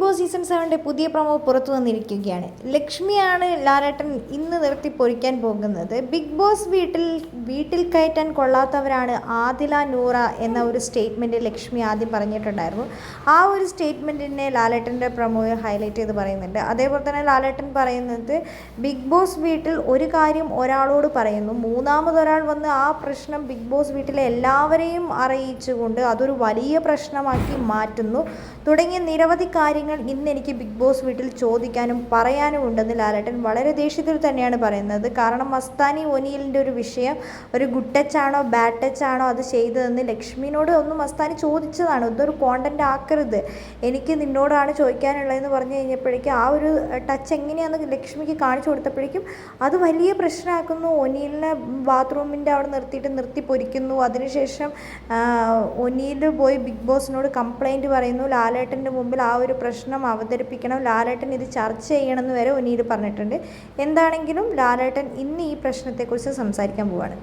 Boss season 7 പുതിയ promo പുറത്തു വന്നിരിക്കുകയാണ്. ലക്ഷ്മിയാണ് ലാലേട്ടൻ ഇന്ന് നിർത്തി പൊരിക്കാൻ പോകുന്നത്. ബിഗ് ബോസ് വീട്ടിൽ കയറ്റാൻ കൊള്ളാത്തവരാണ് ആദില, നൂറ എന്ന ഒരു സ്റ്റേറ്റ്മെൻറ്റ് ലക്ഷ്മി ആദ്യം പറഞ്ഞിട്ടുണ്ടായിരുന്നു. ആ ഒരു സ്റ്റേറ്റ്മെൻറ്റിനെ ലാലേട്ടൻ്റെ പ്രൊമോയിൽ ഹൈലൈറ്റ് ചെയ്ത് പറയുന്നുണ്ട്. അതേപോലെ തന്നെ ലാലേട്ടൻ പറയുന്നത് ബിഗ് ബോസ് വീട്ടിൽ ഒരു കാര്യം ഒരാളോട് പറയുന്നു, മൂന്നാമതൊരാൾ വന്ന് ആ പ്രശ്നം ബിഗ് ബോസ് വീട്ടിലെ എല്ലാവരെയും അറിയിച്ചുകൊണ്ട് അതൊരു വലിയ പ്രശ്നമാക്കി മാറ്റുന്നു തുടങ്ങിയ നിരവധി കാര്യങ്ങൾ ഇന്ന് എനിക്ക് ബിഗ് ബോസ് വീട്ടിൽ ചോദിക്കാനും പറയാനും ഉണ്ടെന്ന് ലാലേട്ടൻ വളരെ ദേഷ്യത്തിൽ തന്നെയാണ് പറയുന്നത്. കാരണം മസ്താനി ഒനിയലിൻ്റെ ഒരു വിഷയം ഒരു ഗുഡ് ടച്ച് ആണോ ബാഡ് ടച്ച് ആണോ അത് ചെയ്തതെന്ന് ലക്ഷ്മിനോട് ഒന്ന് മസ്താനി ചോദിച്ചതാണ്. ഇതൊരു കോണ്ടന്റ് ആക്കരുത്, എനിക്ക് നിന്നോടാണ് ചോദിക്കാനുള്ളതെന്ന് പറഞ്ഞു കഴിഞ്ഞപ്പോഴേക്കും ആ ഒരു ടച്ച് എങ്ങനെയാണെന്ന് ലക്ഷ്മിക്ക് കാണിച്ചു കൊടുത്തപ്പോഴേക്കും അത് വലിയ പ്രശ്നമാക്കുന്നു. ഒനിയലിനെ ബാത്റൂമിൻ്റെ അവിടെ നിർത്തി പൊരിക്കുന്നു. അതിനുശേഷം ഒനിയിൽ പോയി ബിഗ് ബോസിനോട് കംപ്ലൈൻറ്റ് പറയുന്നു. ലാലേട്ടൻ്റെ മുമ്പിൽ ആ ഒരു പ്രശ്നം അവതരിപ്പിക്കണം, ലാലേട്ടൻ ഇത് ചർച്ച ചെയ്യണമെന്ന് വരെ ഒനിയിൽ പറഞ്ഞിട്ടുണ്ട്. എന്താണെങ്കിലും ലാലേട്ടൻ ഇന്ന് ഈ പ്രശ്നത്തെക്കുറിച്ച് സംസാരിക്കാൻ പോവാണ്.